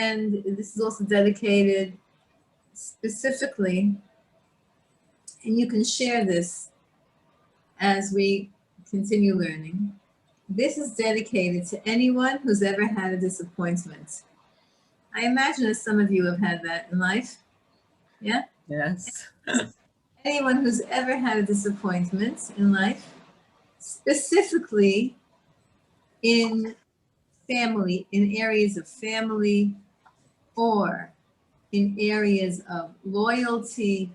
And this is also dedicated specifically, and you can share this as we continue learning. This is dedicated to anyone who's ever had a disappointment. I imagine that some of you have had that in life. Yeah? Yes. Anyone who's ever had a disappointment in life, specifically in family, in areas of family, or in areas of loyalty,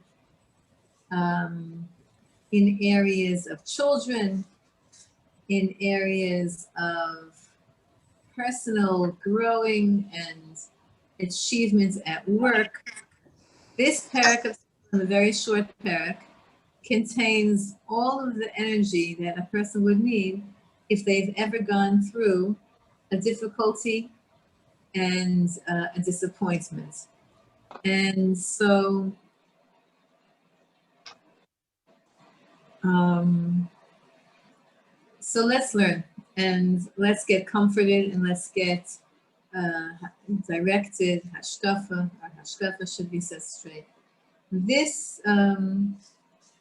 in areas of children, in areas of personal growing and achievements at work. This parak of a very short parak contains all of the energy that a person would need if they've ever gone through a difficulty and a disappointment. And so so let's learn and let's get comforted and let's get directed. Hashkafa, our hashkafa should be set straight. This,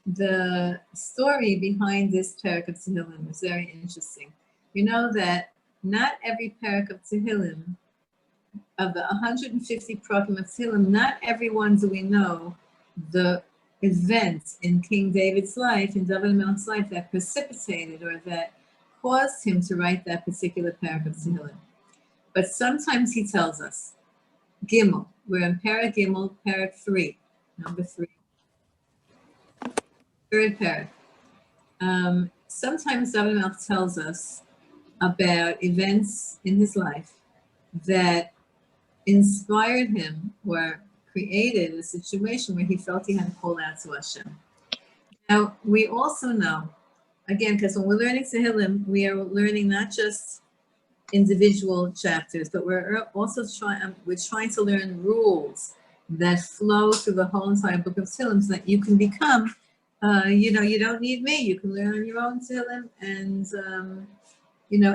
the story behind this parak of Tehillim is very interesting. You know that not every parak of Tehillim, of the 150 parakim of Tehillim, not everyone do we know the events in King David's life, in David HaMelech's life, that precipitated or that caused him to write that particular parak of Tehillim. But sometimes he tells us, Gimel, we're in Parak Gimel, Parak 3, number 3. Third parak. Sometimes David HaMelech tells us about events in his life that inspired him or created a situation where he felt he had to call out to Hashem. Now, we also know, again, because when we're learning Tehillim, we are learning not just individual chapters, but we're also trying to learn rules that flow through the whole entire book of Tehillim so that you can become, you don't need me. You can learn on your own Tehillim and,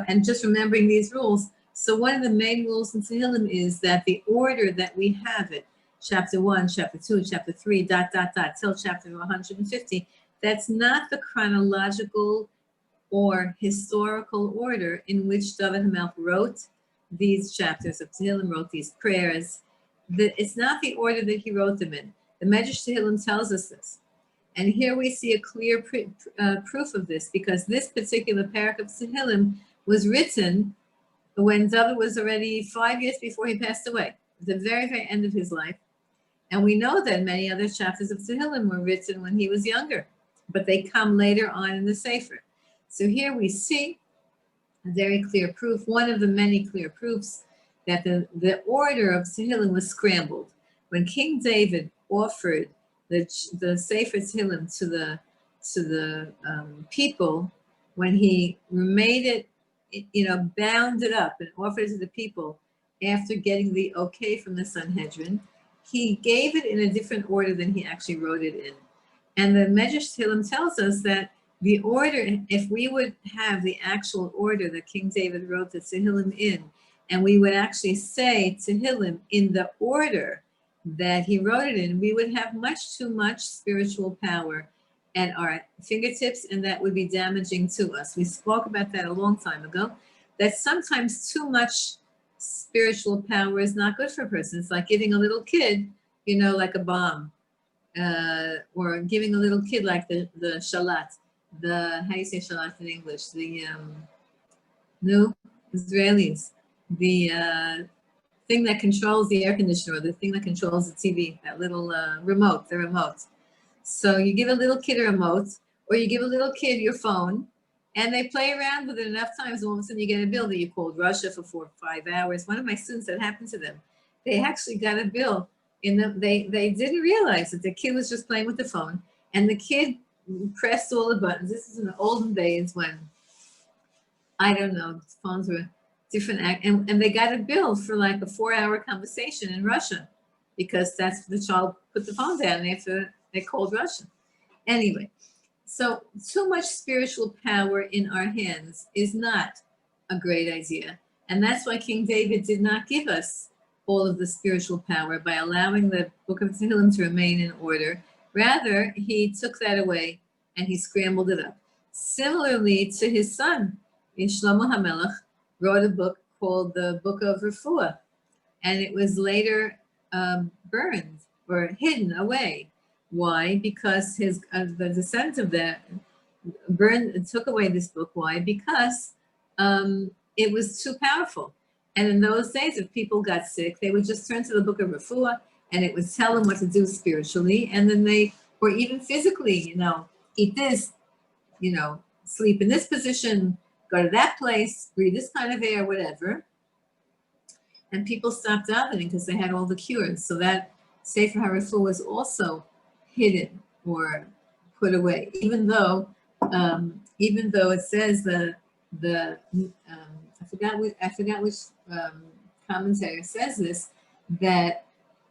and just remembering these rules. So one of the main rules in Tehillim is that the order that we have it, chapter 1, chapter 2, chapter 3, ... till chapter 150, that's not the chronological or historical order in which David HaMelech wrote these chapters of Tehillim, wrote these prayers. It's not the order that he wrote them in. The Medrash Tehillim tells us this. And here we see a clear proof of this, because this particular parak of Tehillim was written when David was already 5 years before he passed away, at the very, very end of his life. And we know that many other chapters of Tehillim were written when he was younger, but they come later on in the Sefer. So here we see a very clear proof, one of the many clear proofs that the order of Tehillim was scrambled. When King David offered the Sefer Tehillim to the people, when he made it, bound it up and offered it to the people after getting the okay from the Sanhedrin, he gave it in a different order than he actually wrote it in. And the Medrash Tehillim tells us that the order, if we would have the actual order that King David wrote the Tehillim in, and we would actually say Tehillim in the order that he wrote it in, we would have much too much spiritual power at our fingertips, and that would be damaging to us. We spoke about that a long time ago, that sometimes too much spiritual power is not good for a person. It's like giving a little kid, like a bomb, or giving a little kid like the shalat, how do you say shalat in English? The new Israelis, the thing that controls the air conditioner, or the thing that controls the TV, that little remote, the remote. So you give a little kid a remote, or you give a little kid your phone, and they play around with it enough times, and all of a sudden you get a bill that you called Russia for 4 or 5 hours. One of my students, that happened to them. They actually got a bill. They didn't realize that the kid was just playing with the phone, and the kid pressed all the buttons. This is in the olden days when, I don't know, phones were different, and they got a bill for like a 4-hour conversation in Russian, because that's the child put the phone down after they called Russian. Anyway, so too much spiritual power in our hands is not a great idea. And that's why King David did not give us all of the spiritual power by allowing the book of Tehillim to remain in order. Rather, he took that away and he scrambled it up. Similarly to his son, Shlomo HaMelech wrote a book called the Book of Refuah, and it was later burned or hidden away. Why? Because the descendant of that took away this book. Why? Because it was too powerful. And in those days, if people got sick, they would just turn to the book of Refuah, and it would tell them what to do spiritually, and then or even physically, eat this, sleep in this position, go to that place, breathe this kind of air, whatever. And people stopped davening because they had all the cures. So that Sefer HaRefuah was also hidden or put away, even though it says I forgot which commentator says this, that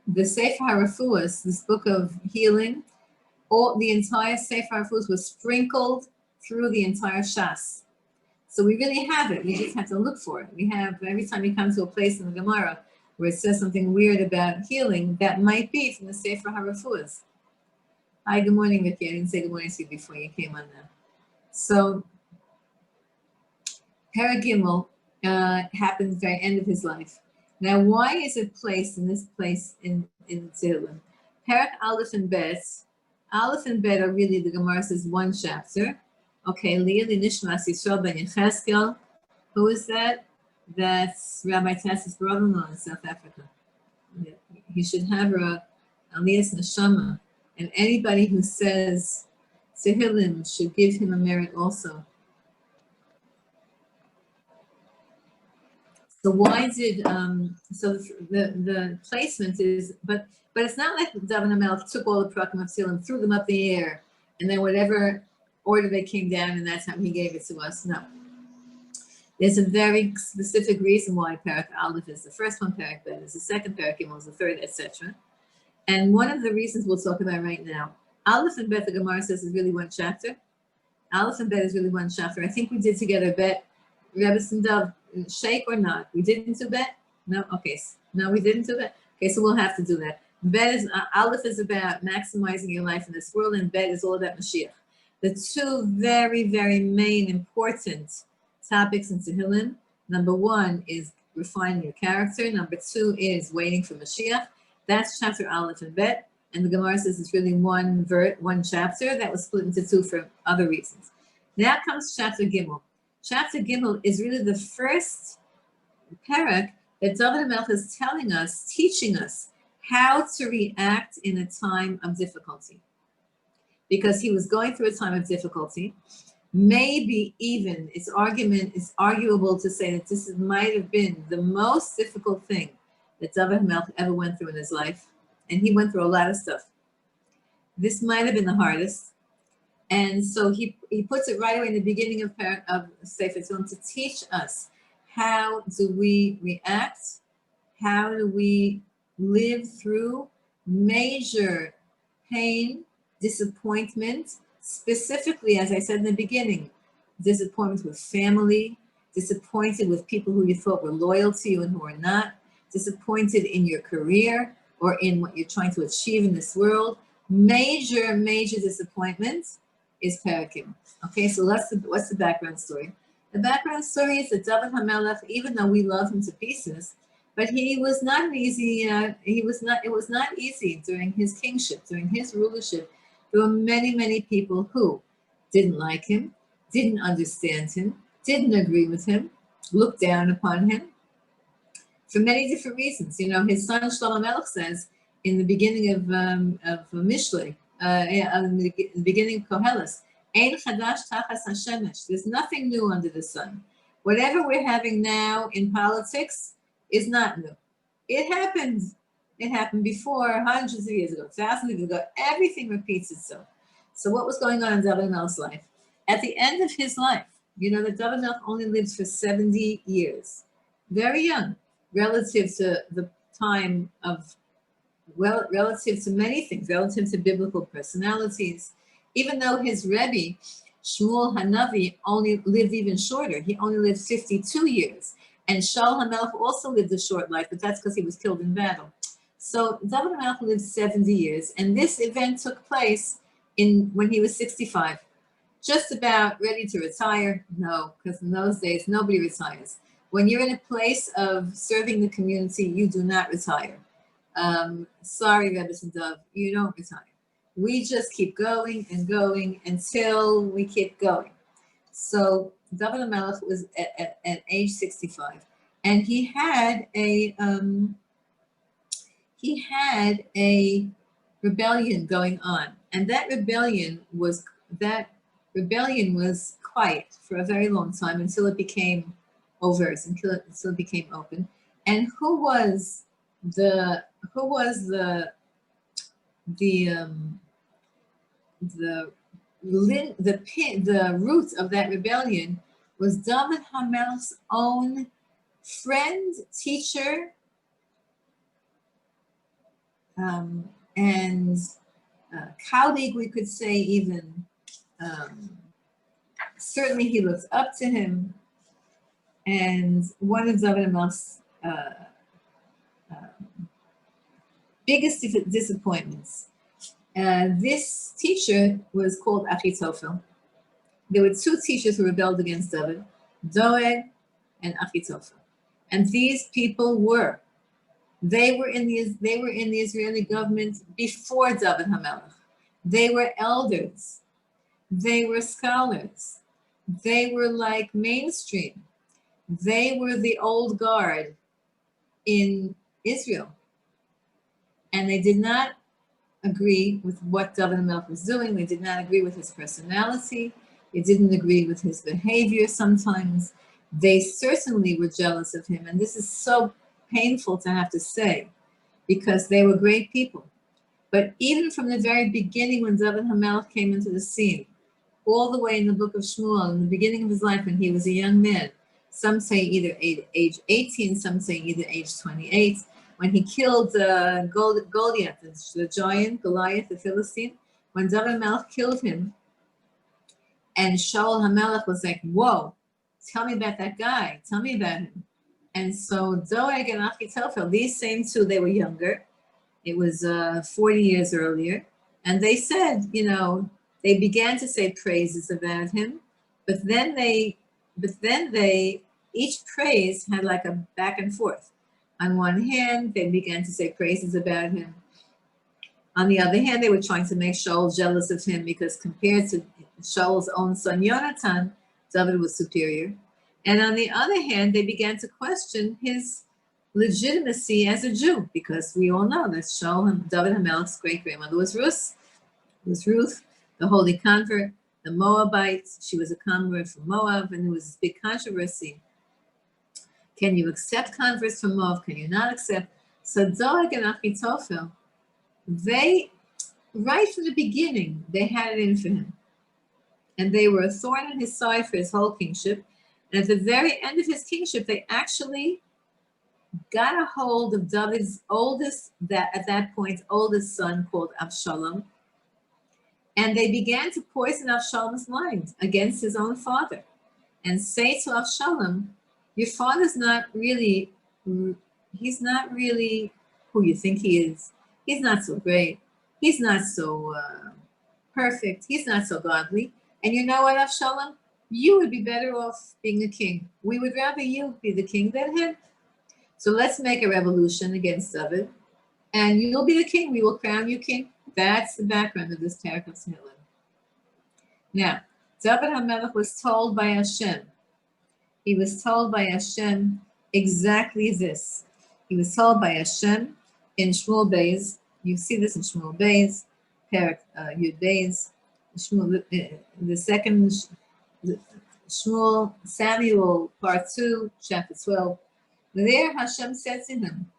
the Sefer HaRefuah, this book of healing, the entire Sefer HaRefuah was sprinkled through the entire Shas. So we really have it. We just have to look for it. We have, every time you come to a place in the Gemara where it says something weird about healing, that might be from the Sefer HaRefuah. Hi, good morning, Vicky. I didn't say good morning to you before you came on now. So, Perek Gimel happened at the very end of his life. Now, why is it placed in this place in Tehillim? Perek Aleph and Bet. Aleph and Bet are really, the Gemara says, one chapter. Okay, Li'ili Nishmas Yisrael ben Yecheskel. Who is that? That's Rabbi Tass's brother-in-law in South Africa. He should have a Aliyas Neshama. And anybody who says Tehillim should give him a merit also. So why did, so the placement is, but it's not like David HaMelech took all the Prakim of Tehillim, threw them up the air, and then whatever order they came down, and that's how he gave it to us. No. There's a very specific reason why Perek Aleph is the first one, Perek Bet is the second, Perek Gimel is the third, etc. And one of the reasons we'll talk about right now, Aleph and Bet, the Gemara says, is really one chapter. Aleph and Bet is really one chapter. I think we did together Bet, Rebbe Sindov, Shake or not? We didn't do Bet? No? Okay. No, we didn't do Bet? Okay, so we'll have to do that. Bet is, Aleph is about maximizing your life in this world, and Bet is all about Mashiach. The two very, very main important topics in Tehillim, number one is refining your character. Number two is waiting for Mashiach. That's chapter Aleph and Bet. And the Gemara says it's really one chapter that was split into two for other reasons. Now comes chapter Gimel. Chapter Gimel is really the first parak that David HaMelech is telling us, teaching us how to react in a time of difficulty. Because he was going through a time of difficulty. Maybe even it's arguable to say that this might have been the most difficult thing that David HaMelech ever went through in his life. And he went through a lot of stuff. This might have been the hardest. And so he puts it right away in the beginning of Sefer Tehillim to teach us how do we react, how do we live through major pain, disappointment, specifically, as I said in the beginning, disappointment with family, disappointed with people who you thought were loyal to you and who are not, disappointed in your career or in what you're trying to achieve in this world. Major, major disappointment is Perek Gimel. Okay, so what's the background story? The background story is that David HaMelech, even though we love him to pieces, but he was not an easy, it was not easy during his kingship, during his rulership. There were many, many people who didn't like him, didn't understand him, didn't agree with him, looked down upon him for many different reasons. His son Shlomo Melech says in the beginning of Mishlei, in the beginning of Koheles, Ein chadash tachas hashemesh. There's nothing new under the sun. Whatever we're having now in politics is not new. It happened. It happened before, hundreds of years ago, thousands of years ago. Everything repeats itself. So what was going on in David HaMelech's life? At the end of his life, that David HaMelech only lived for 70 years. Very young, relative to the time of, relative to many things, relative to biblical personalities. Even though his Rebbe, Shmuel Hanavi, only lived even shorter. He only lived 52 years. And Shaul HaMelech also lived a short life, but that's because he was killed in battle. So David HaMelech lived 70 years, and this event took place when he was 65. Just about ready to retire? No, because in those days, nobody retires. When you're in a place of serving the community, you do not retire. Sorry, Rebbe and Dov, you don't retire. We just keep going and going until we keep going. So David HaMelech was at age 65, and he had a rebellion going on, and that rebellion was quiet for a very long time until it became overt, until it became open. And who was the root of that rebellion was David HaMelech's own friend, teacher, and colleague, we could say even. Certainly he looks up to him. And one of David HaMelech's biggest disappointments. This teacher was called Achitophel. There were two teachers who rebelled against David, Doeg and Achitophel. And these people were in the Israeli government before David HaMelech. They were elders. They were scholars. They were like mainstream. They were the old guard in Israel. And they did not agree with what David HaMelech was doing. They did not agree with his personality. They didn't agree with his behavior sometimes. They certainly were jealous of him. And this is so painful to have to say, because they were great people. But even from the very beginning, when David HaMelech came into the scene, all the way in the book of Shmuel, in the beginning of his life when he was a young man, some say either age 18, some say either age 28, when he killed Goliath, the giant, Goliath, the Philistine, when David HaMelech killed him, and Shaul HaMelech was like, whoa, tell me about that guy, tell me about him. And so Doeg and Achitophel, these same two, they were younger. It was 40 years earlier. And they said, they began to say praises about him, but then each praise had like a back and forth. On one hand, they began to say praises about him. On the other hand, they were trying to make Shaul jealous of him because compared to Shaul's own son, Yonatan, David was superior. And on the other hand, they began to question his legitimacy as a Jew, because we all know that David HaMelech's great-grandmother was Ruth, the holy convert, the Moabites. She was a convert from Moab, and there was this big controversy. Can you accept converts from Moab? Can you not accept? So Doeg and Achitophel, they, right from the beginning, they had it in for him. And they were a thorn in his side for his whole kingship. And at the very end of his kingship, they actually got a hold of David's oldest son, called Avshalom. And they began to poison Avshalom's mind against his own father and say to Avshalom, your father's he's not really who you think he is. He's not so great. He's not so perfect. He's not so godly. And you know what, Avshalom? You would be better off being a king. We would rather you be the king than him. So let's make a revolution against David, and you'll be the king. We will crown you king. That's the background of this Parak of Tehillim. Now, David HaMelech was told by Hashem. He was told by Hashem exactly this. He was told by Hashem in Shmuel Beis. You see this in Shmuel Beis, Parak Yud Beis, Shmuel, the second Shmuel, Samuel, part 2, chapter 12. There Hashem said to him,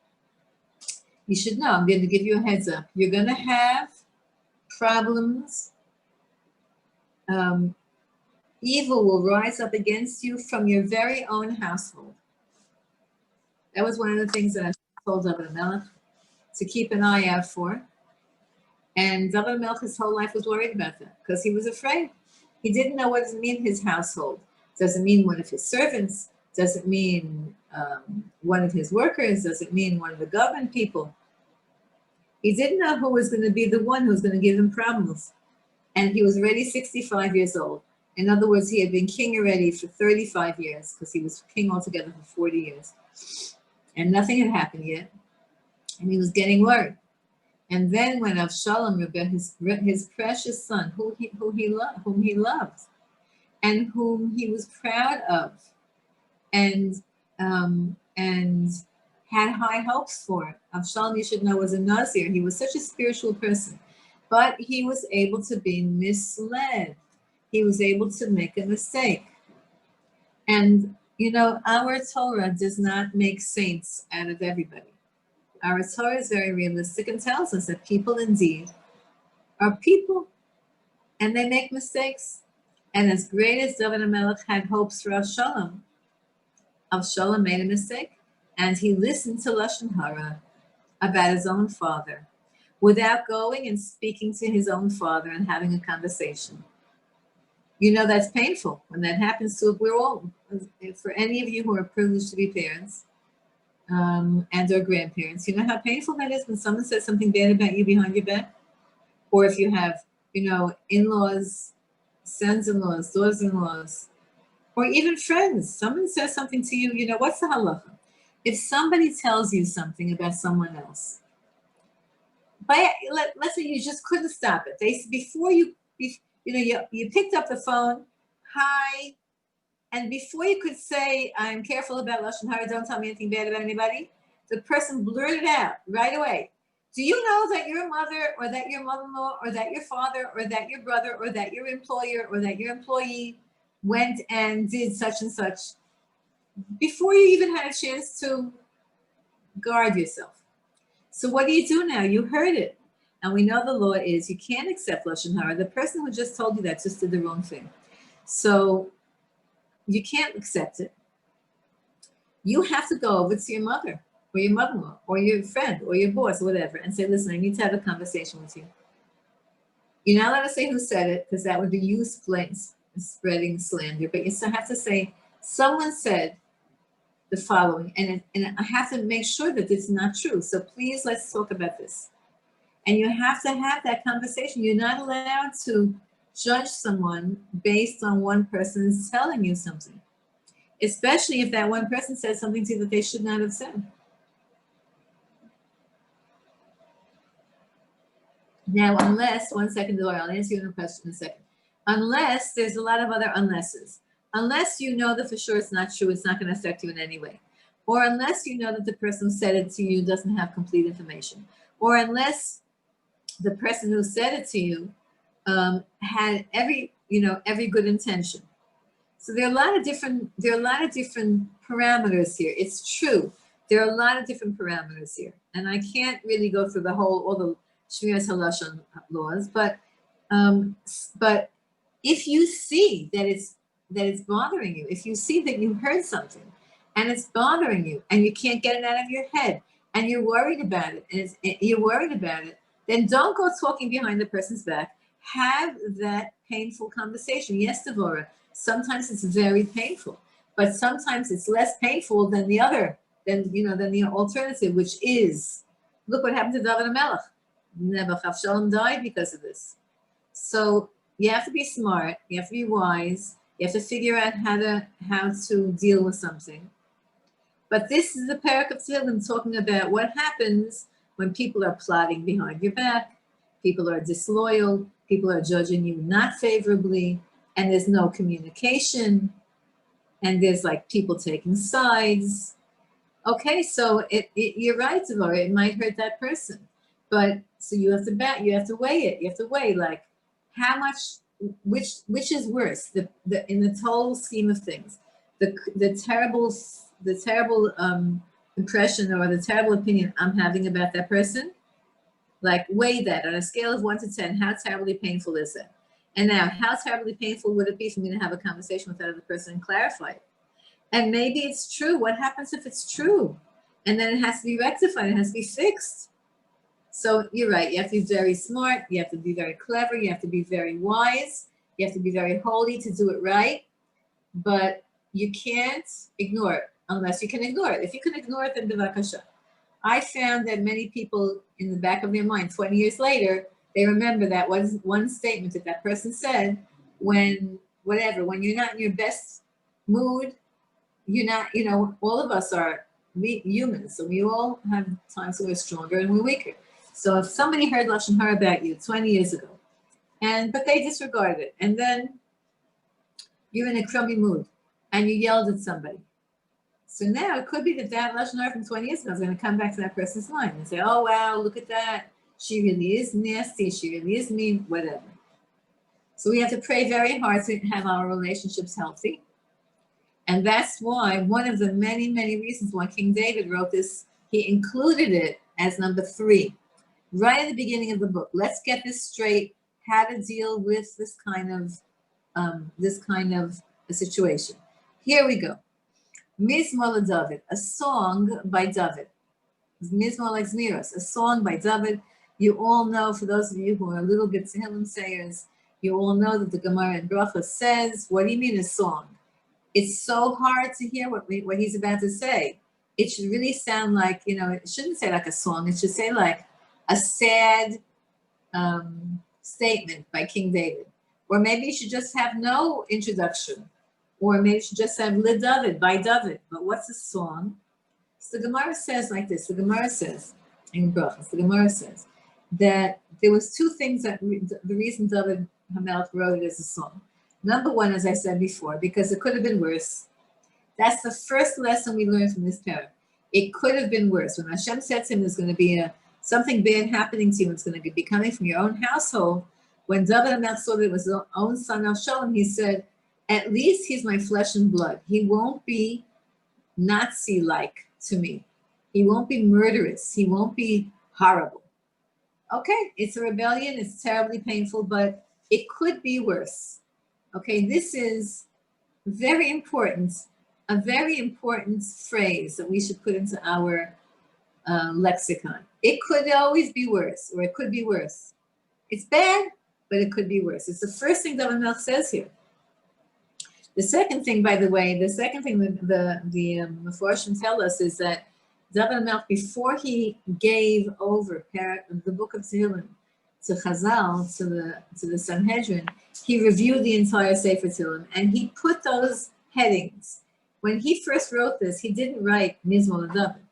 you should know, I'm going to give you a heads up. You're going to have problems. Evil will rise up against you from your very own household. That was one of the things that I told David HaMelech to keep an eye out for. And David HaMelech, his whole life, was worried about that because he was afraid. He didn't know what does it mean his household. Does it mean one of his servants? Does it mean one of his workers? Does it mean one of the government people? He didn't know who was going to be the one who was going to give him problems. And he was already 65 years old. In other words, he had been king already for 35 years because he was king altogether for 40 years. And nothing had happened yet. And he was getting worried. And then when Avshalom, his precious son, whom he loved, and whom he was proud of, and had high hopes for. Avshalom, you should know, was a Nazir. He was such a spiritual person, but he was able to be misled. He was able to make a mistake. And, our Torah does not make saints out of everybody. Our Torah is very realistic and tells us that people indeed are people, and they make mistakes. And as great as David HaMelech had hopes for Avshalom made a mistake, and he listened to Lashon Hara about his own father without going and speaking to his own father and having a conversation. That's painful when that happens to, we're all, for any of you who are privileged to be parents and or grandparents, you know how painful that is when someone says something bad about you behind your back? Or if you have, in-laws, sons-in-laws, daughters-in-laws, or even friends, someone says something to you, what's the halacha? If somebody tells you something about someone else, let's say you just couldn't stop it. You picked up the phone, hi, and before you could say, I'm careful about Lashon Hara, don't tell me anything bad about anybody, the person blurted out right away. Do you know that your mother, or that your mother-in-law, or that your father, or that your brother, or that your employer, or that your employee went and did such and such before you even had a chance to guard yourself? So what do you do now? You heard it. And we know the law is you can't accept Lashon Hara. The person who just told you that just did the wrong thing. So you can't accept it. You have to go over to your mother, or your mother-in-law, or your friend, or your boss, or whatever, and say, listen, I need to have a conversation with you. You're not allowed to say who said it, because that would be you spreading slander, but you still have to say, someone said the following, and I have to make sure that this is not true. So please, let's talk about this. And you have to have that conversation. You're not allowed to judge someone based on one person's telling you something, especially if that one person says something to you that they should not have said. Now, one second, Laura, I'll answer your question in a second. Unless there's a lot of other unlesses. Unless you know that for sure it's not true, it's not going to affect you in any way. Or unless you know that the person who said it to you doesn't have complete information. Or unless the person who said it to you had every good intention. So there are a lot of different parameters here. It's true. There are a lot of different parameters here. And I can't really go through all the Shmiras HaLashon laws, but if you see that it's bothering you, if you see that you heard something and it's bothering you and you can't get it out of your head and you're worried about it, then don't go talking behind the person's back. Have that painful conversation. Yes, Devorah, sometimes it's very painful, but sometimes it's less painful than the alternative, which is, look what happened to David HaMelech. Avshalom died because of this. So you have to be smart, you have to be wise, you have to figure out how to deal with something. But this is the parak of Tehillim talking about what happens when people are plotting behind your back, people are disloyal, people are judging you not favorably, and there's no communication, and there's like people taking sides. Okay, so you're right, Devorah, it might hurt that person. But so you have to weigh it. You have to weigh like how much, which is worse, in the total scheme of things, the terrible impression or the terrible opinion I'm having about that person. Like weigh that on a scale of 1 to 10. How terribly painful is it? And now, how terribly painful would it be for me to have a conversation with that other person and clarify it? And maybe it's true. What happens if it's true? And then it has to be rectified. It has to be fixed. So you're right. You have to be very smart. You have to be very clever. You have to be very wise. You have to be very holy to do it right. But you can't ignore it. unless you can ignore it. If you can ignore it, then b'vakasha. I found that many people in the back of their mind, 20 years later, they remember that one statement that that person said when, whatever, when you're not in your best mood, you're not, all of us are humans. So we all have times when we're stronger and we're weaker. So if somebody heard Lashon Hara about you 20 years ago, but they disregarded it, and then you're in a crummy mood and you yelled at somebody. So now it could be that Lashon Hara from 20 years ago is going to come back to that person's mind and say, oh, wow, look at that. She really is nasty. She really is mean, whatever. So we have to pray very hard to have our relationships healthy. And that's why one of the many, many reasons why King David wrote this, he included it as number 3, right at the beginning of the book. Let's get this straight, how to deal with this kind of a situation. Here we go. Mizmor David, a song by David. Mizmor like Zmiros, a song by David. You all know, for those of you who are a little bit Tehillim sayers, you all know that the Gemara in Bracha says, what do you mean a song? It's so hard to hear what he's about to say. It should really sound like, it shouldn't say like a song. It should say like a sad statement by King David. Or maybe you should just have no introduction. Or maybe you should just have Le David, by David. But what's a song? So the Gemara says like this. The Gemara says, in Brachas, the Gemara says that there was 2 things that the reason David HaMelech wrote it as a song. Number 1, as I said before, because it could have been worse. That's the first lesson we learned from this parable. It could have been worse. When Hashem said to him, there's going to be something bad happening to you, it's going to be coming from your own household. When David HaMelech saw that it was his own son Avshalom, he said, at least he's my flesh and blood. He won't be Nazi-like to me. He won't be murderous. He won't be horrible. Okay, it's a rebellion. It's terribly painful, but it could be worse. Okay, this is very important, a very important phrase that we should put into our lexicon. It could always be worse, or it could be worse. It's bad, but it could be worse. It's the first thing David HaMelech says here. The second thing, by the way, the Meforshim tell us is that David HaMelech, before he gave over the book of Tehillim to Chazal, to the Sanhedrin, he reviewed the entire Sefer Tehillim, and he put those headings. When he first wrote this, he didn't write Mizmor David.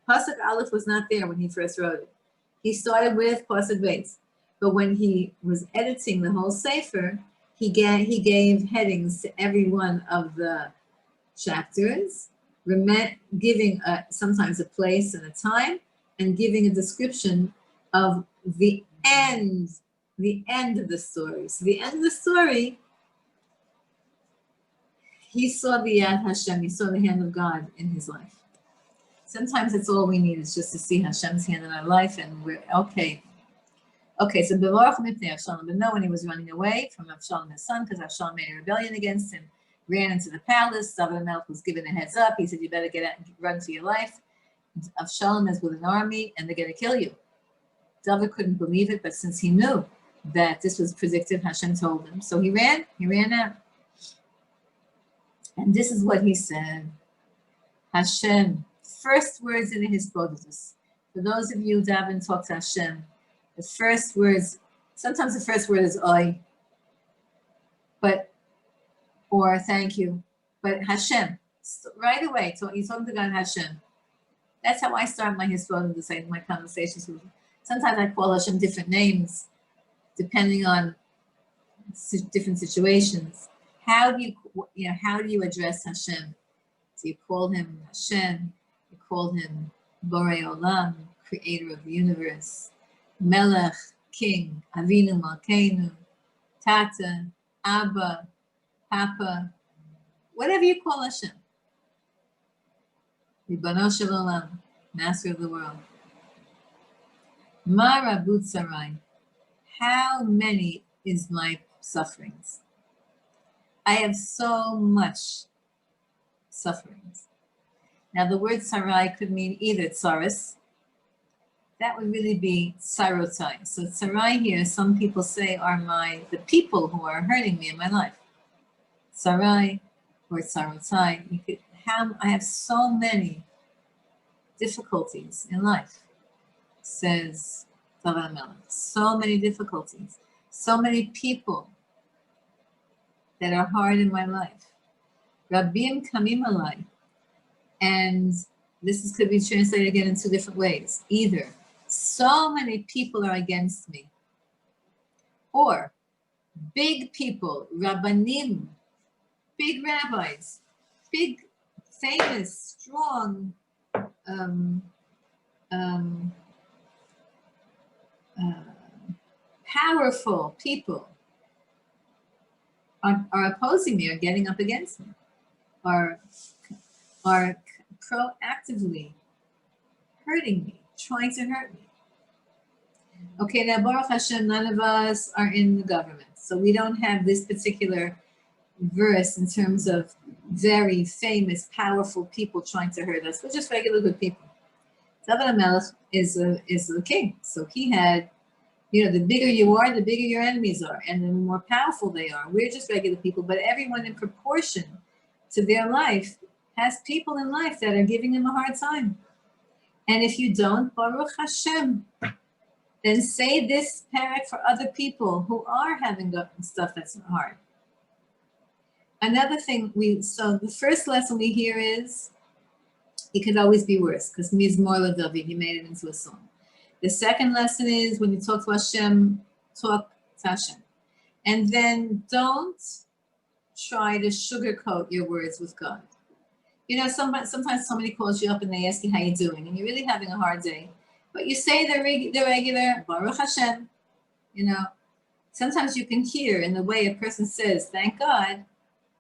Pasuk Aleph was not there when he first wrote it. He started with Pasuk Beis. But when he was editing the whole Sefer, he gave headings to every one of the chapters, giving sometimes a place and a time, and giving a description of the end of the story. So the end of the story, he saw the Yad Hashem, he saw the hand of God in his life. Sometimes it's all we need is just to see Hashem's hand in our life, and we're okay. Okay, so Bevarach Mipnei Avshalom, but no, when he was running away from Avshalom, his son, because Avshalom made a rebellion against him, ran into the palace. David HaMelech was given a heads up. He said, you better get out and run for your life. Avshalom is with an army, and they're going to kill you. David couldn't believe it, but since he knew that this was predicted, Hashem told him. So he ran out. And this is what he said. Hashem, first words in his Hisbodedus. For those of you who daven talk to Hashem, the first words, sometimes the first word is Oi, or thank you. But Hashem, right away, you're talking to God, Hashem. That's how I start my Hisbodedus, my conversations with him. Sometimes I call Hashem different names, depending on different situations. How do you address Hashem? So you call him Hashem, you call him Borei Olam, creator of the universe, Melech, King, Avinu Malkeinu, Tata, Abba, Papa, whatever you call Hashem. Ribbono Shel Olam, Master of the world. Ma Rabut Sarai, how many is my sufferings? I have so much sufferings. Now the word sarai could mean either tsaris, that would really be tsarotai. So sarai here, some people say, are the people who are hurting me in my life. Sarai, or tsarotai. You could have, I have so many difficulties in life, says David HaMelech. So many difficulties. So many people that are hard in my life. Rabim kamim alai. And this could be translated again in two different ways. Either so many people are against me, or big people, rabbanim, big rabbis, big, famous, strong, powerful people are opposing me, are getting up against me, are proactively hurting me, trying to hurt me. Okay, now Baruch Hashem, none of us are in the government, so we don't have this particular verse in terms of very famous, powerful people trying to hurt us. We're just regular good people. David HaMelech is the king, so he had, you know, the bigger you are, the bigger your enemies are, and the more powerful they are. We're just regular people, but everyone in proportion to their life has people in life that are giving them a hard time. And if you don't, Baruch Hashem, then say this parak for other people who are having stuff that's hard. Another thing, so the first lesson we hear is, it could always be worse, because Mizmor LaDavid, he made it into a song. The second lesson is, when you talk to Hashem, talk to Hashem. And then don't try to sugarcoat your words with God. You know, sometimes somebody calls you up and they ask you how you're doing, and you're really having a hard day. But you say the regular, Baruch Hashem. You know, sometimes you can hear in the way a person says, thank God,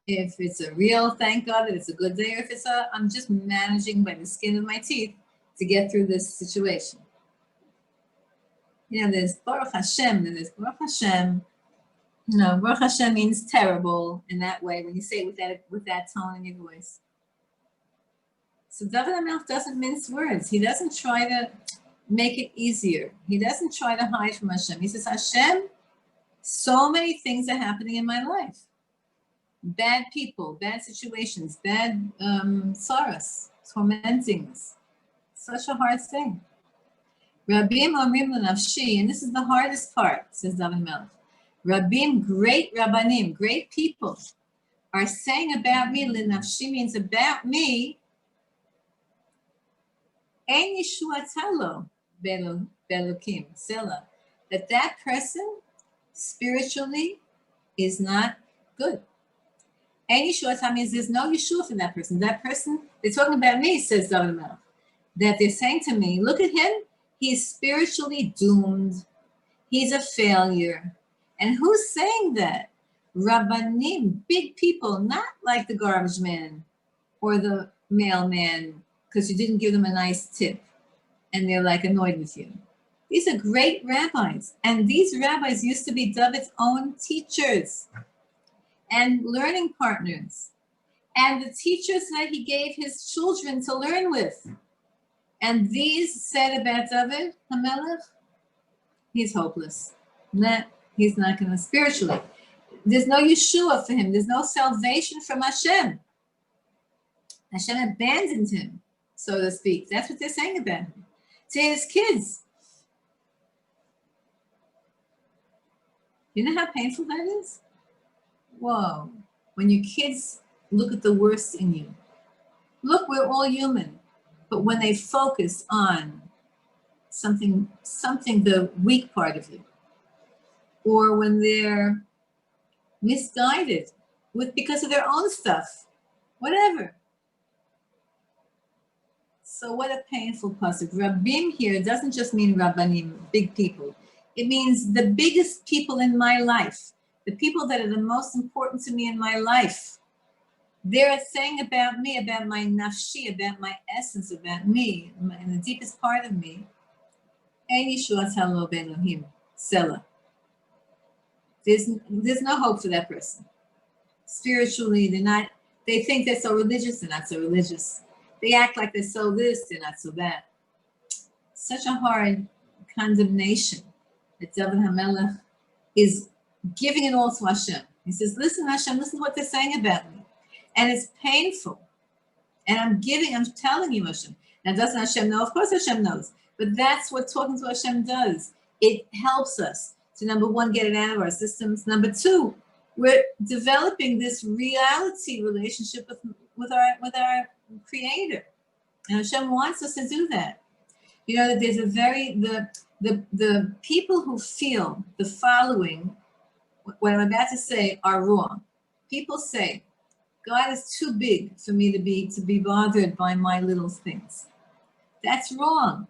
if it's a real thank God that it's a good day, or if it's I'm just managing by the skin of my teeth to get through this situation. You know, there's Baruch Hashem, and there's Baruch Hashem. You know, Baruch Hashem means terrible in that way when you say it with that tone in your voice. So David HaMelech doesn't mince words. He doesn't try to make it easier. He doesn't try to hide from Hashem. He says, Hashem, so many things are happening in my life. Bad people, bad situations, bad sorrows, tormentings. Such a hard thing. Rabim omrim l'nafshi, and this is the hardest part, says David HaMelech. Rabim, great rabbanim, great people, are saying about me, l'nafshi means about me, ein yeshuatalo belokim, Selah, that person spiritually is not good. Ein yeshuatalo means there's no Yeshua for that person. That person, they're talking about me, says David HaMelech, that they're saying to me, look at him, he's spiritually doomed. He's a failure. And who's saying that? Rabbanim, big people, not like the garbage man or the mailman, because you didn't give them a nice tip and they're like annoyed with you. These are great rabbis. And these rabbis used to be David's own teachers and learning partners. And the teachers that he gave his children to learn with. And these said about David HaMelech, he's hopeless. He's not going to spiritually. There's no Yeshua for him. There's no salvation from Hashem. Hashem abandoned him, so to speak. That's what they're saying about him. To his kids. You know how painful that is? Whoa. When your kids look at the worst in you. Look, we're all human. But when they focus on something, the weak part of you, or when they're misguided because of their own stuff, whatever. So what a painful pasuk. Rabim here doesn't just mean rabbanim, big people. It means the biggest people in my life, the people that are the most important to me in my life. They're saying about me, about my nafshi, about my essence, about me, in the deepest part of me. Ein yeshuatalo be'elohim, Selah. There's no hope for that person. Spiritually, they think they're so religious, they're not so religious. They act like they're so this, they're not so that. Such a hard condemnation that David HaMelech is giving it all to Hashem. He says, listen, Hashem, listen to what they're saying about me. And it's painful. And I'm telling you, Hashem. Now, doesn't Hashem know? Of course Hashem knows. But that's what talking to Hashem does. It helps us to, number one, get it out of our systems. Number two, we're developing this reality relationship with our Creator. And Hashem wants us to do that. You know, that there's a very, the people who feel the following, what I'm about to say, are wrong. People say, God is too big for me to be bothered by my little things. That's wrong.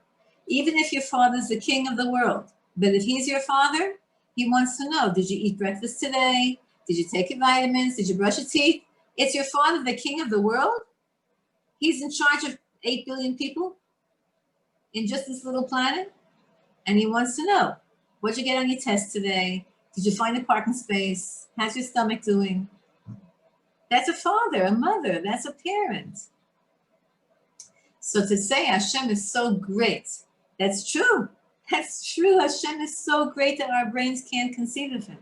Even if your father's the king of the world, but if he's your father, he wants to know, did you eat breakfast today? Did you take your vitamins? Did you brush your teeth? It's your father, the king of the world. He's in charge of 8 billion people in just this little planet. And he wants to know, what'd you get on your test today? Did you find a parking space? How's your stomach doing? That's a father, a mother, that's a parent. So to say Hashem is so great, that's true. That's true. Hashem is so great that our brains can't conceive of him.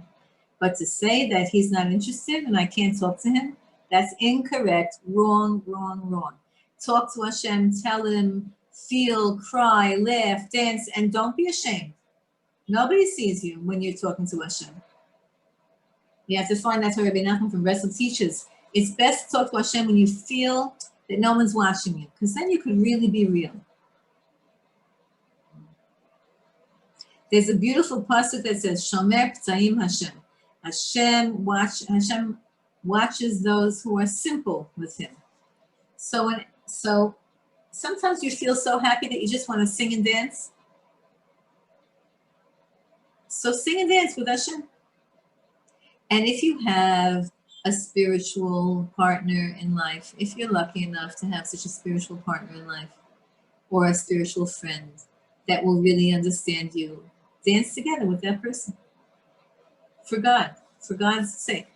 But to say that he's not interested and I can't talk to him, that's incorrect. Wrong, wrong, wrong. Talk to Hashem, tell him, feel, cry, laugh, dance, and don't be ashamed. Nobody sees you when you're talking to Hashem. You have to find that's what Rabbi Nachman from Rochel teaches. It's best to talk to Hashem when you feel that no one's watching you, because then you could really be real. There's a beautiful pasuk that says, Shomer P'tayim Hashem. Hashem watches those who are simple with him. So sometimes you feel so happy that you just want to sing and dance. So sing and dance with Hashem. And if you have a spiritual partner in life, if you're lucky enough to have such a spiritual partner in life, or a spiritual friend that will really understand you, dance together with that person. For God's sake.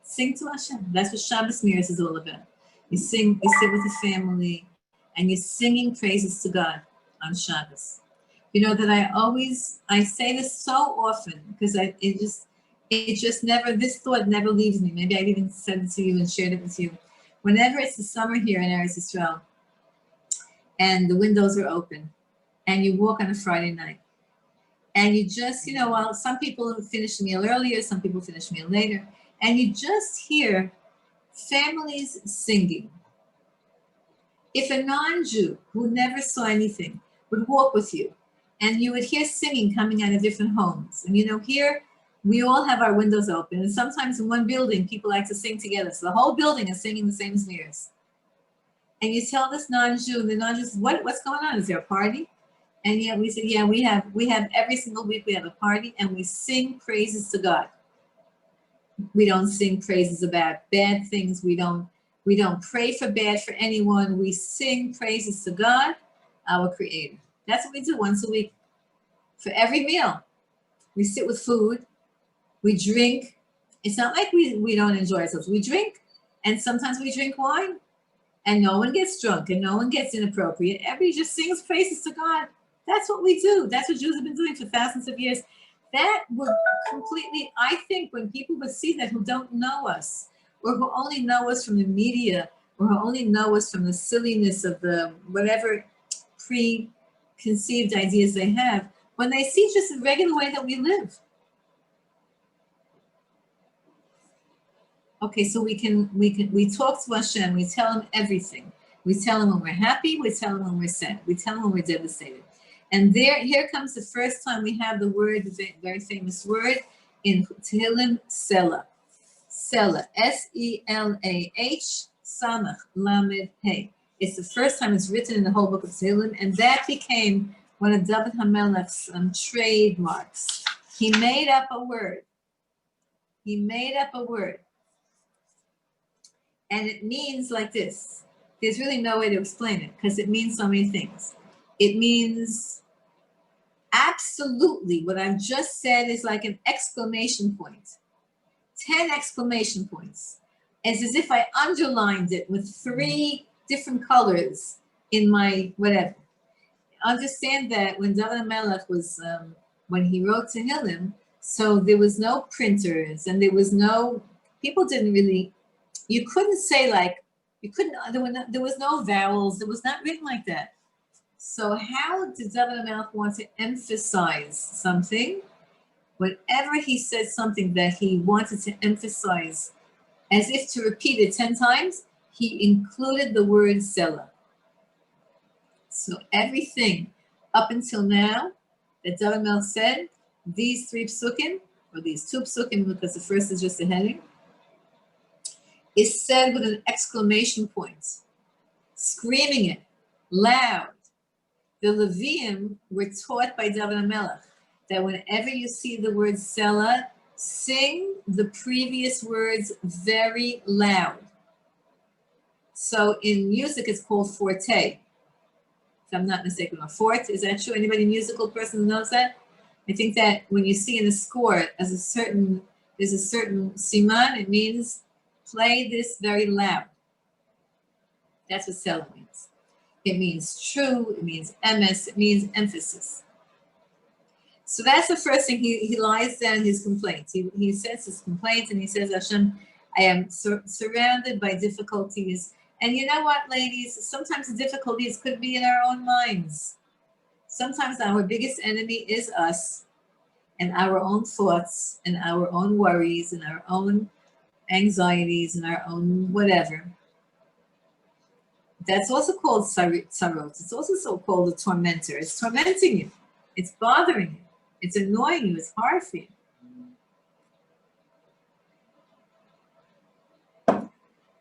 Sing to Hashem. That's what Shabbos Miras is all about. You sing, you sit with the family, and you're singing praises to God on Shabbos. You know that I say this so often because it just never, this thought never leaves me. Maybe I've even said it to you and shared it with you. Whenever it's the summer here in Eretz Yisrael, and the windows are open, and you walk on a Friday night, and you just, well, some people finish the meal earlier, some people finish the meal later, and you just hear families singing. If a non-Jew who never saw anything would walk with you, and you would hear singing coming out of different homes, and here we all have our windows open, and sometimes in one building people like to sing together, so the whole building is singing the same Zmiras. And you tell this non-Jew, and the non-Jew says, what's going on? Is there a party? And yet we said, yeah, we have every single week we have a party, and we sing praises to God. We don't sing praises about bad things. We don't pray for bad for anyone. We sing praises to God, our Creator. That's what we do once a week. For every meal, we sit with food, we drink. It's not like we don't enjoy ourselves. We drink, and sometimes we drink wine, and no one gets drunk, and no one gets inappropriate. Everybody just sings praises to God. That's what we do. That's what Jews have been doing for thousands of years. That would completely, I think, when people would see that who don't know us, or who only know us from the media, or who only know us from the silliness of the whatever preconceived ideas they have, when they see just the regular way that we live. Okay, so we talk to Hashem, we tell him everything. We tell him when we're happy, we tell him when we're sad, we tell him when we're devastated. And here comes the first time we have the word, the very famous word in Tehillim, Selah. Selah, S-E-L-A-H, Samach, Lamed, Hey. It's the first time it's written in the whole book of Tehillim, and that became one of David HaMelech's trademarks. He made up a word. And it means like this. There's really no way to explain it because it means so many things. It means absolutely what I've just said is like an exclamation point. 10 exclamation points. It's as if I underlined it with 3 different colors in my whatever. Understand that when David HaMelech was, when he wrote Tehillim, so there was no printers and there was no, people didn't really You couldn't say like, you couldn't, there was no vowels, it was not written like that. So how did David HaMelech want to emphasize something? Whenever he said something that he wanted to emphasize, as if to repeat it 10 times, he included the word Selah. So everything up until now that David HaMelech said, these 3 psukim, or these 2 psukim, because the first is just a heading, is said with an exclamation point, screaming it loud. The Levium were taught by David HaMelech that whenever you see the word Selah, sing the previous words very loud. So in music, it's called forte. If I'm not mistaken, a fort, is that true? Anybody musical person knows that? I think that when you see in a score, there's a certain siman, it means play this very loud. That's what Selah means. It means true, it means emes, it means emphasis. So that's the first thing. He lies down his complaints. He says his complaints and he says, Hashem, I am surrounded by difficulties. And you know what, ladies? Sometimes the difficulties could be in our own minds. Sometimes our biggest enemy is us and our own thoughts and our own worries and our own anxieties and our own whatever. That's also called tzarot. It's also so called a tormentor. It's tormenting you. It's bothering you. It's annoying you. It's hard for you.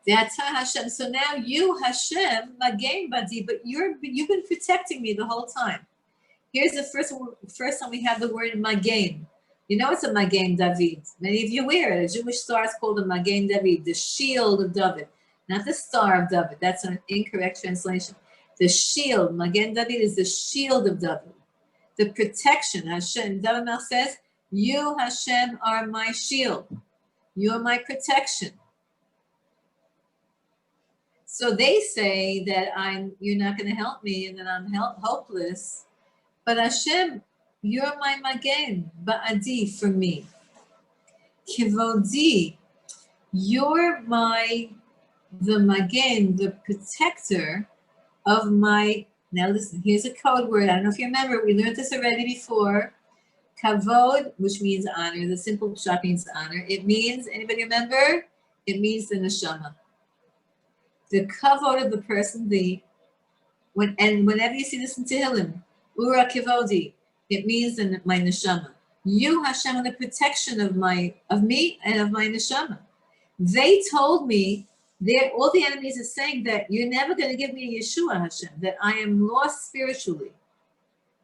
That's Hashem. So now you, Hashem, Magen Badi, but you've been protecting me the whole time. Here's the first time we have the word Magen. You know it's a Magen David. Many of you wear it. A Jewish star is called a Magen David, the shield of David, not the star of David. That's an incorrect translation. The shield, Magen David, is the shield of David. The protection, Hashem. David HaMelech says, you, Hashem, are my shield. You are my protection. So they say that you're not going to help me and that I'm hopeless. But Hashem, you're my magen, ba'adi, for me. Kivodi, you're the magen, the protector of my, now listen, here's a code word. I don't know if you remember, we learned this already before. Kavod, which means honor, the simple pshat means honor. It means, anybody remember? It means the neshama. The kavod of the person, whenever you see this in Tehillim, ura kivodi, it means my neshama. You, Hashem, are the protection of me and of my neshama. They told me, all the enemies are saying that you're never going to give me a Yeshua, Hashem, that I am lost spiritually.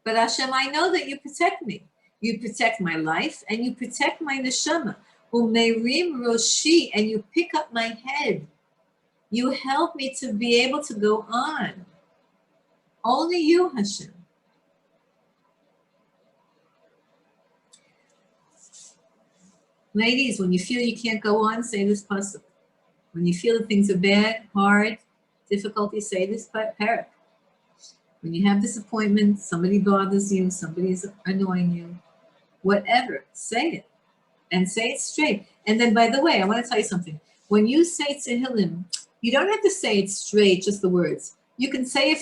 But Hashem, I know that you protect me. You protect my life and you protect my neshama. Umerim roshi, and you pick up my head. You help me to be able to go on. Only you, Hashem. Ladies, when you feel you can't go on, say this pasuk. When you feel that things are bad, hard, difficulty, say this parak. When you have disappointment, somebody bothers you, somebody's annoying you, whatever, say it. And say it straight. And then, by the way, I want to tell you something. When you say Tehillim, you don't have to say it straight, just the words. You can say a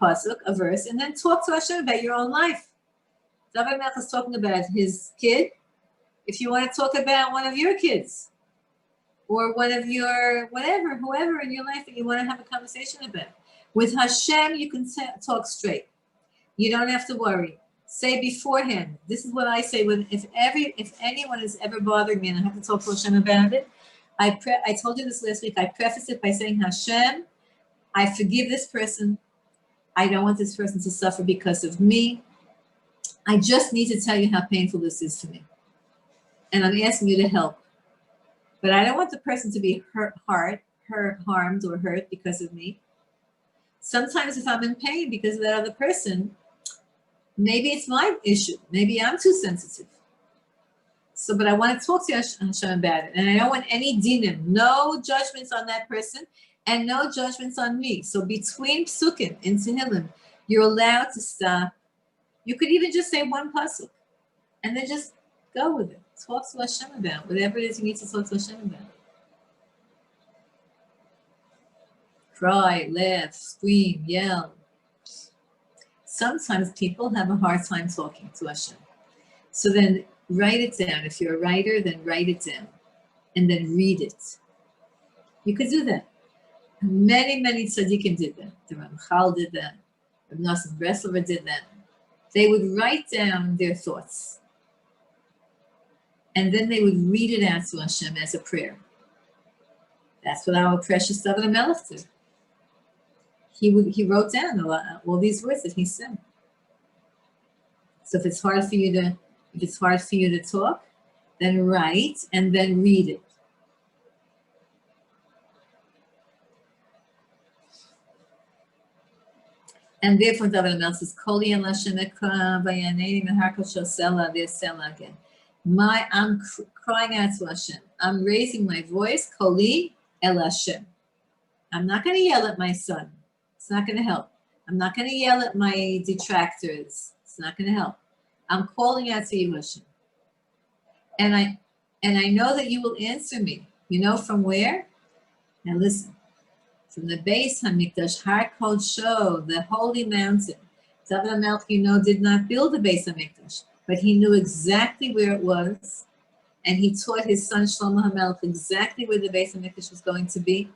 pasuk, a verse, and then talk to Hashem about your own life. David HaMelech is talking about his kid. If you want to talk about one of your kids, or one of your, whoever in your life that you want to have a conversation about. With Hashem, you can talk straight. You don't have to worry. Say beforehand. This is what I say if anyone has ever bothered me and I have to talk to Hashem about it. I told you this last week. I preface it by saying, Hashem, I forgive this person. I don't want this person to suffer because of me. I just need to tell you how painful this is for me. And I'm asking you to help. But I don't want the person to be harmed or hurt because of me. Sometimes if I'm in pain because of that other person, maybe it's my issue. Maybe I'm too sensitive. So, but I want to talk to Hashem about it. And I don't want any dinim, no judgments on that person and no judgments on me. So between psukim and Tehillim, you're allowed to stop. You could even just say one pasuk and then just go with it. Talk to Hashem about whatever it is you need to talk to Hashem about. cry, laugh, scream, yell. Sometimes people have a hard time talking to Hashem. So then write it down. If you're a writer, then write it down and then read it. You could do that. Many, many tzaddikim did that. The Rochel did that. The Nosson Breslover did that. They would write down their thoughts. And then they would read it out to Hashem as a prayer. That's what our precious David HaMelech did. He wrote down all these words that he said. So if it's hard for you to talk, then write and then read it. And therefore, David HaMelech says, "Kol yel Hashem ekra v'yaneni meharkol shel sela v'yasela again." I'm crying out to Hashem. I'm raising my voice. Koli el Hashem. I'm not going to yell at my son. It's not going to help. I'm not going to yell at my detractors. It's not going to help. I'm calling out to you, Hashem. And I know that you will answer me. You know from where? Now listen. From the base Hamikdash, Har Kodsho, the holy mountain. David HaMelech, you know, did not build the base Hamikdash, but he knew exactly where it was, and he taught his son Shlomo HaMelech exactly where the base Hamikdash was going to be,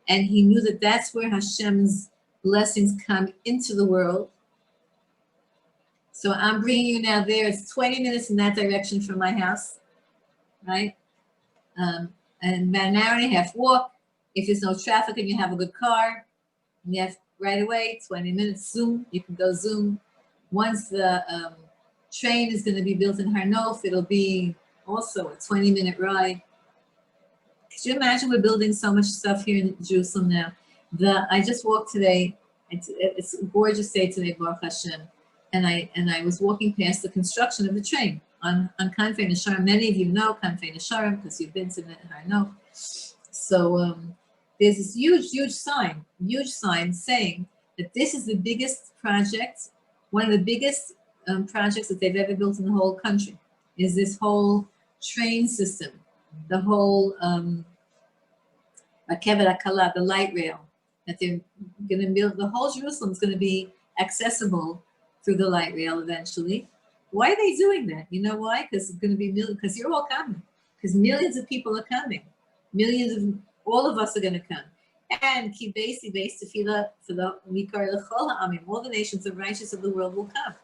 and he knew that that's where Hashem's blessings come into the world. So I'm bringing you now there. It's 20 minutes in that direction from my house, right? And about an hour and a half walk. If there's no traffic and you have a good car, and you have right away, 20 minutes, Zoom, you can go Zoom. Once the train is going to be built in Har Nof, it'll be also a 20-minute ride. Could you imagine we're building so much stuff here in Jerusalem now? I just walked today. It's a gorgeous day today, Baruch Hashem. And I was walking past the construction of the train on Kanfei Nesharim. Many of you know Kanfei Nesharim because you've been to Har Nof. So there's this huge sign saying that this is the biggest project, one of the biggest projects that they've ever built in the whole country, is this whole train system, the whole Rakevet HaKala, the light rail, that they're going to build. The whole Jerusalem is going to be accessible through the light rail eventually. Why are they doing that? You know why? Because it's going to be because you're all coming. Because millions of people are coming. All of us are going to come. And ki beis tefillah for the mikar l'chol ha'amim. All the nations of righteous of the world will come.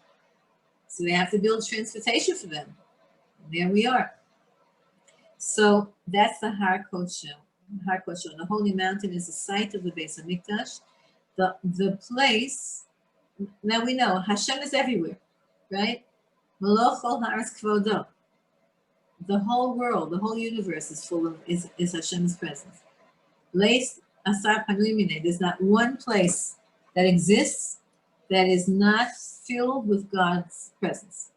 So they have to build transportation for them. And there we are. So that's the Har Kodsho. Har Kodsho. The holy mountain is the site of the Beis Hamikdash. The place. Now we know Hashem is everywhere, right? Melo chol haaretz kvodo. The whole world, the whole universe is full of is Hashem's presence. Leis asar panui minei. There's not one place that exists that is not filled with God's presence,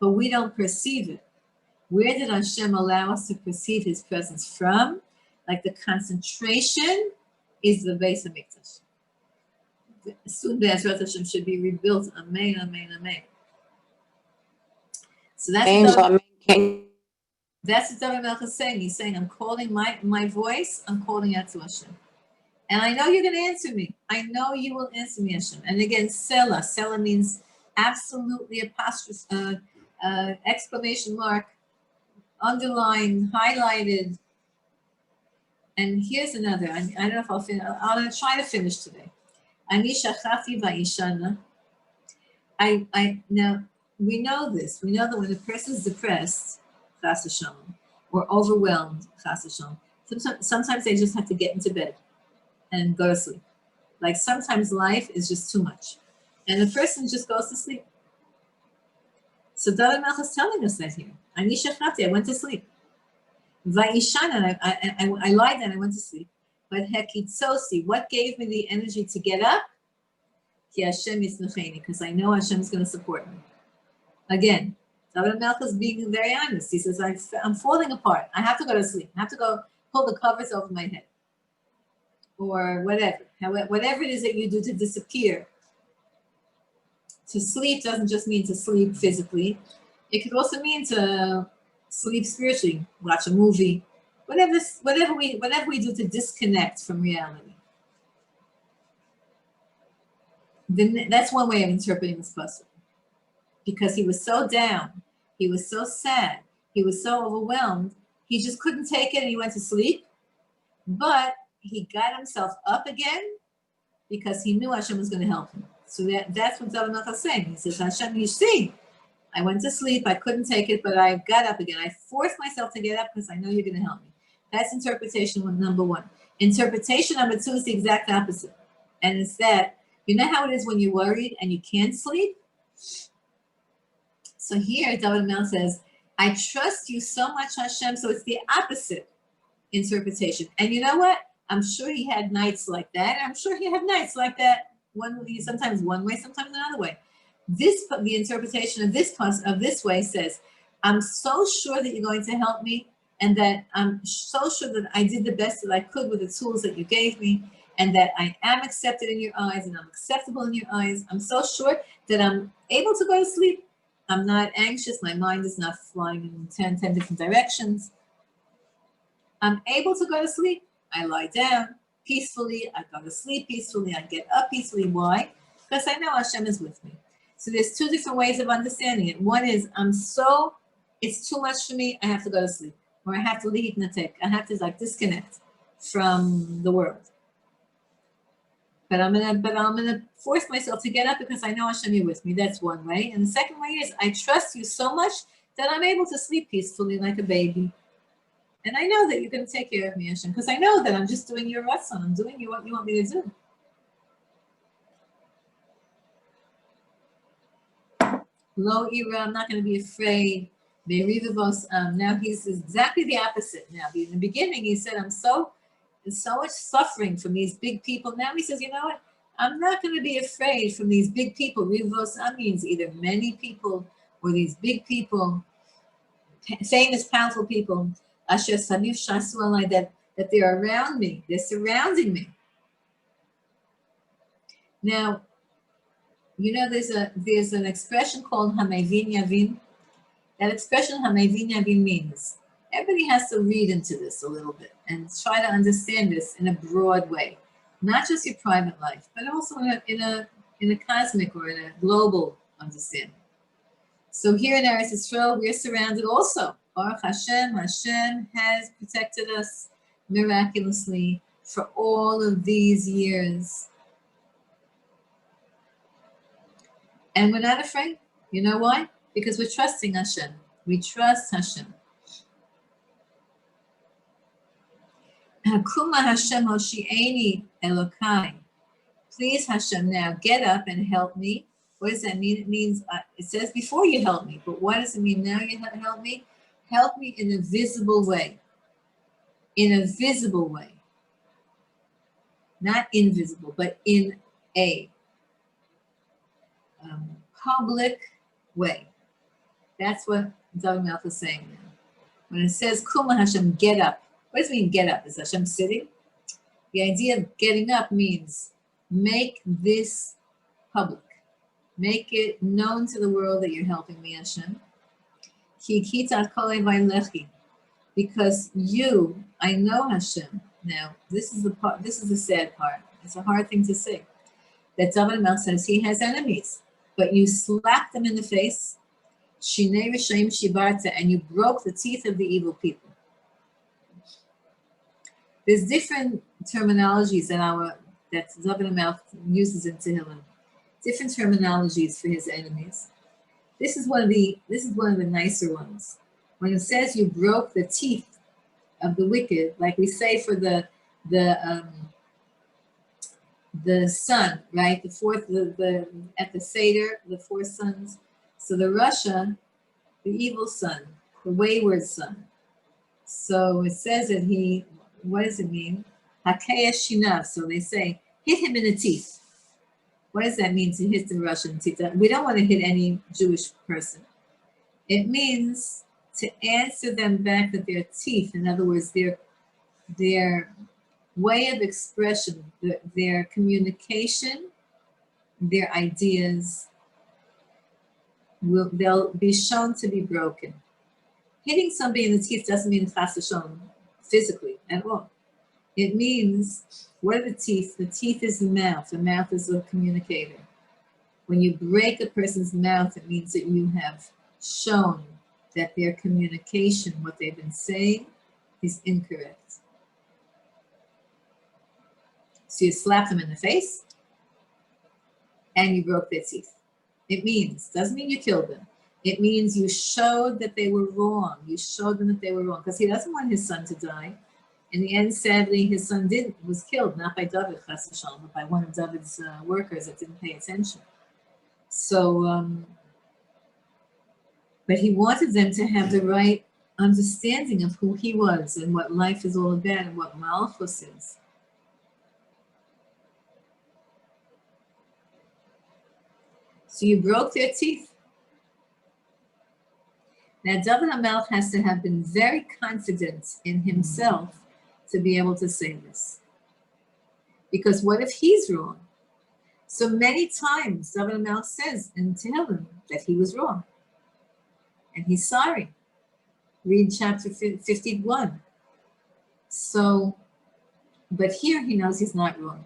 but we don't perceive it. Where did Hashem allow us to perceive His presence from? Like the concentration is the Beis Hamikdash. Soon Be'ezrat Hashem should be rebuilt. Amen, amen, amen. So that's what David HaMelech is saying. He's saying, I'm calling my voice, I'm calling out to Hashem. And I know you're going to answer me. I know you will answer me, Hashem. And again, Selah. Selah means absolutely apostrophe, exclamation mark, underlined, highlighted. And here's another. I don't know if I'll finish. I'll try to finish today. Ani shachati va'ishana. Now, we know this. We know that when a person is depressed, chas v'shalom, or overwhelmed, chas v'shalom, sometimes they just have to get into bed and go to sleep. Like sometimes life is just too much. And the person just goes to sleep. So David HaMelech is telling us that here. Ani shachati, I went to sleep. Va'ishana, I lied and I went to sleep. But hekitzosi, what gave me the energy to get up? Ki Hashem yisnacheni, because I know Hashem is going to support me. Again, David HaMelech is being very honest. He says, I'm falling apart. I have to go to sleep. I have to go pull the covers over my head. Or whatever. Whatever it is that you do to disappear. To sleep doesn't just mean to sleep physically. It could also mean to sleep spiritually. Watch a movie. Whatever we do to disconnect from reality. then that's one way of interpreting this pasuk. Because he was so down, he was so sad, he was so overwhelmed, he just couldn't take it and he went to sleep. But he got himself up again because he knew Hashem was going to help him. So that's what David Melech is saying. He says, Hashem, you see, I went to sleep, I couldn't take it, but I got up again. I forced myself to get up because I know you're going to help me. That's interpretation number one. Interpretation number two is the exact opposite. And it's that, you know how it is when you're worried and you can't sleep? So here, David Melech says, I trust you so much, Hashem. So it's the opposite interpretation. And you know what? I'm sure he had nights like that. I'm sure he had nights like that. Sometimes one way, sometimes another way. The interpretation of this way says, I'm so sure that you're going to help me, and that I'm so sure that I did the best that I could with the tools that you gave me, and that I am accepted in your eyes, and I'm acceptable in your eyes. I'm so sure that I'm able to go to sleep. I'm not anxious. My mind is not flying in 10 different directions. I'm able to go to sleep. I lie down peacefully. I go to sleep peacefully. I get up peacefully. Why? Because I know Hashem is with me. So there's two different ways of understanding it. One is it's too much for me. I have to go to sleep, or I have to leave Natek. I have to disconnect from the world. But I'm gonna force myself to get up because I know Hashem, you're with me. That's one way. And the second way is I trust you so much that I'm able to sleep peacefully like a baby. And I know that you're going to take care of me, Hashem, because I know that I'm just doing your ratzon. I'm doing what you want me to do. Lo ira, I'm not going to be afraid. Now he's exactly the opposite. Now in the beginning he said, I'm so much suffering from these big people. Now he says, you know what? I'm not going to be afraid from these big people. Rivos means either many people or these big people, famous, powerful people. Asher Samif Shasu Alai, that they're around me. They're surrounding me. Now, you know, there's an expression called Hamevin Yavin. That expression Hamevin Yavin means everybody has to read into this a little bit and try to understand this in a broad way, not just your private life, but also in a cosmic or in a global understanding. So here in Eretz Yisrael, we're surrounded also. Baruch Hashem, Hashem has protected us miraculously for all of these years. And we're not afraid. You know why? Because we're trusting Hashem. We trust Hashem. Hakuma Hashem Hoshi'eni Elokai. Please, Hashem, now get up and help me. What does that mean? It means, it says before you help me, but what does it mean now you help me? Help me in a visible way. In a visible way. Not invisible, but in a public way. That's what David Melech is saying now. When it says, Kuma Hashem, get up. What does it mean, get up? Is Hashem sitting? The idea of getting up means make this public. Make it known to the world that you're helping me, Hashem. Because you, I know Hashem. Now, this is the sad part. It's a hard thing to say. That David Melech says he has enemies, but you slapped them in the face, Shinei Rishaim Shibarta, and you broke the teeth of the evil people. There's different terminologies that David Melech uses in Tehillim. Different terminologies for his enemies. This is one of the nicer ones. When it says you broke the teeth of the wicked, like we say for the son, right? At the Seder, the 4 sons. So the Rochel, the evil son, the wayward son. So it says that what does it mean? Hakeya shinav. So they say, hit him in the teeth. What does that mean, to hit the Russian teeth? We don't want to hit any Jewish person. It means to answer them back with their teeth. In other words, their way of expression, their communication, their ideas, they'll be shown to be broken. Hitting somebody in the teeth doesn't mean chas v'shalom physically at all. It means, what are the teeth? The teeth is the mouth. The mouth is a communicator. When you break a person's mouth, it means that you have shown that their communication, what they've been saying, is incorrect. So you slap them in the face and you broke their teeth. It means, doesn't mean you killed them. It means you showed that they were wrong. You showed them that they were wrong because he doesn't want his son to die. In the end, sadly, his son was killed, not by David, but by one of David's workers that didn't pay attention. So, but he wanted them to have the right understanding of who he was and what life is all about and what Malchus is. So you broke their teeth. Now, David HaMelech has to have been very confident in himself to be able to say this. Because what if he's wrong? So many times, David HaMelech says in Tehillim that he was wrong. And he's sorry. Read chapter 51. So, but here he knows he's not wrong.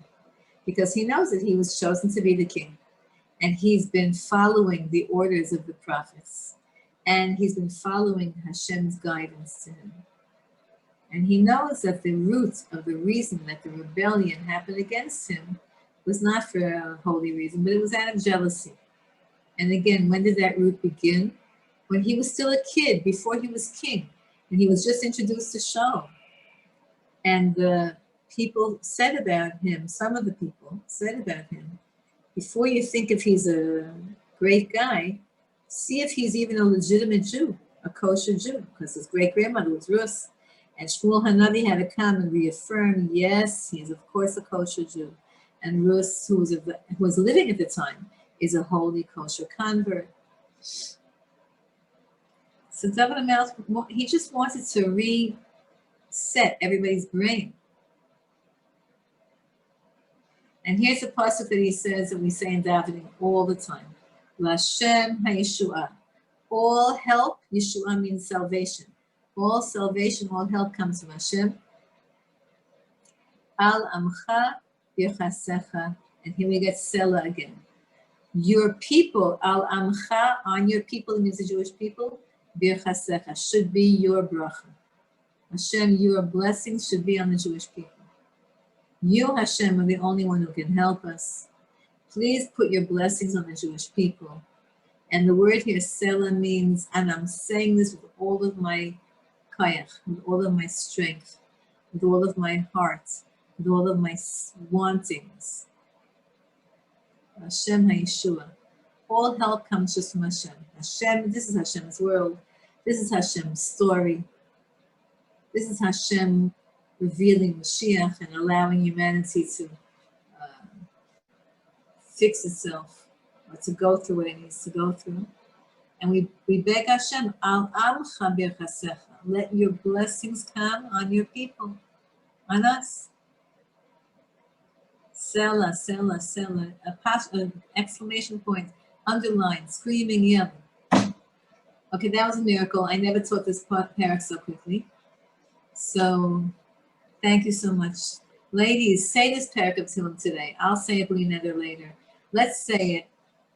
Because he knows that he was chosen to be the king. And he's been following the orders of the prophets. And he's been following Hashem's guidance to him. And he knows that the root of the reason that the rebellion happened against him was not for a holy reason, but it was out of jealousy. And again, when did that root begin? When he was still a kid, before he was king. And he was just introduced to Shalom. And the people said about him, some of the people said about him, before you think if he's a great guy, see if he's even a legitimate Jew, a kosher Jew, because his great-grandmother was Rus. And Shmuel Hanavi had to come and reaffirm, yes, he is of course a kosher Jew. And Rus, who was living at the time, is a holy kosher convert. So David HaMelech, he just wanted to reset everybody's brain. And here's a pasuk that he says that we say in davening all the time. L'Hashem ha'yeshua. All help, Yeshua means salvation. All salvation, all help comes from Hashem. Al amcha b'chasecha. And here we get Selah again. Your people, al amcha, on your people, it means the Jewish people, b'chasecha, should be your bracha. Hashem, your blessings should be on the Jewish people. You, Hashem, are the only one who can help us. Please put your blessings on the Jewish people. And the word here, Selah, means, and I'm saying this with all of my kayach, with all of my strength, with all of my heart, with all of my wantings. Hashem HaYeshua. All help comes just from Hashem. Hashem, this is Hashem's world. This is Hashem's story. This is Hashem revealing Mashiach and allowing humanity to fix itself, or to go through what it needs to go through. And we beg Hashem, Al amcha b'chasecha, let your blessings come on your people, on us. Selah, Selah, Selah, an exclamation point, underline, screaming, yelling. Okay, that was a miracle. I never taught this parak so quickly. So, thank you so much. Ladies, say this parak of Tehillim today. I'll say it bli neder later. Let's say it.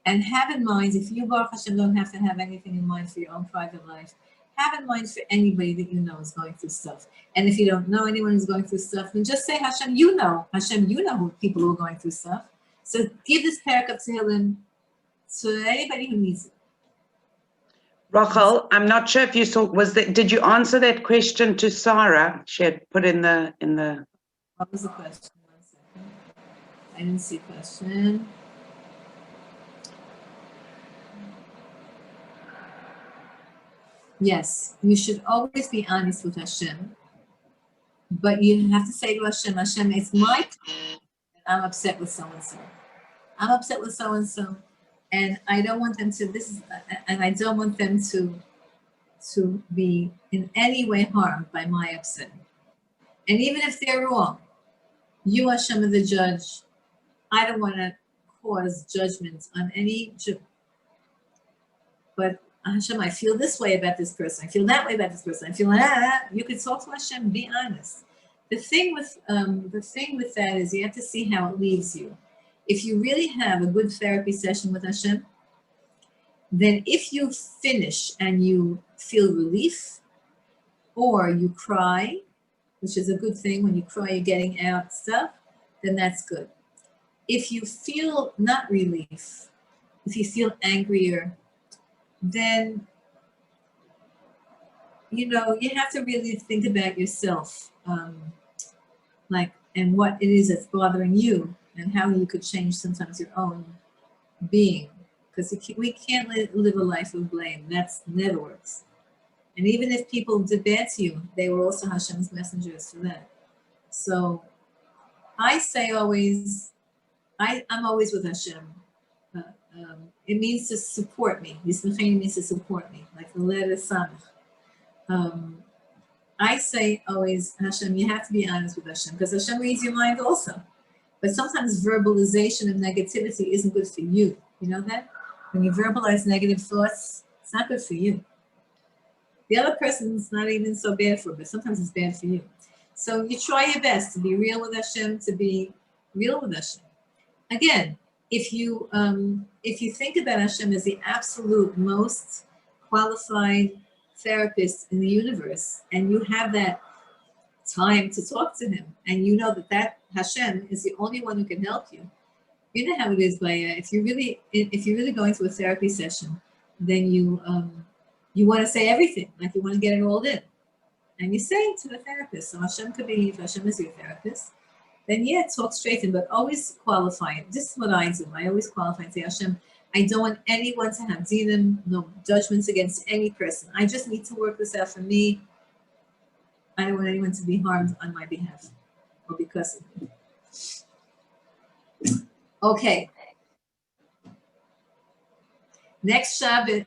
And have in mind, if you, Baruch Hashem, don't have to have anything in mind for your own private life, have in mind for anybody that you know is going through stuff. And if you don't know anyone who's going through stuff, then just say, Hashem, you know. Hashem, you know who people who are going through stuff. So give this parak of Tehillim to anybody who needs it. Rochel, I'm not sure if you saw, did you answer that question to Sarah? She had put in the. What was the question? 1 second. I didn't see a question. Yes, you should always be honest with Hashem, but you have to say to Hashem, Hashem, it's my time, and I'm upset with so-and-so. I'm upset with so-and-so, and I don't want them to, I don't want them to be in any way harmed by my upset. And even if they're wrong, you, Hashem, are the judge. I don't want to cause judgments on any Jew. But Hashem, I feel this way about this person. I feel that way about this person. I feel you could talk to Hashem. Be honest. The thing with that is you have to see how it leaves you. if you really have a good therapy session with Hashem, then if you finish and you feel relief, or you cry, which is a good thing, when you cry, you're getting out stuff, then that's good. If you feel not relief, if you feel angrier, then, you have to really think about yourself, and what it is that's bothering you, and how you could change sometimes your own being. Because we can't live a life of blame. That's never works. And even if people did bad to you, they were also Hashem's messengers for that. So I say always, I'm always with Hashem. It means to support me. Yismacheni means to support me, like the letter Samach. I say always, Hashem, you have to be honest with Hashem, because Hashem reads your mind also. But sometimes verbalization of negativity isn't good for you. You know that? When you verbalize negative thoughts, it's not good for you. The other person's not even so bad for it, but sometimes it's bad for you. So you try your best to be real with Hashem, Again, if you think about Hashem as the absolute most qualified therapist in the universe, and you have that time to talk to him, and you know that Hashem is the only one who can help you. You know how it is, Baya. If you're really going to a therapy session, then you want to say everything, like you want to get it all in, and you say it to the therapist. So Hashem could be, if Hashem is your therapist, then talk straight in, but always qualify it. This is what I do. I always qualify and say, Hashem, I don't want anyone to have dinim, no judgments against any person. I just need to work this out for me. I don't want anyone to be harmed on my behalf or because of me. Okay. Next Shabbat.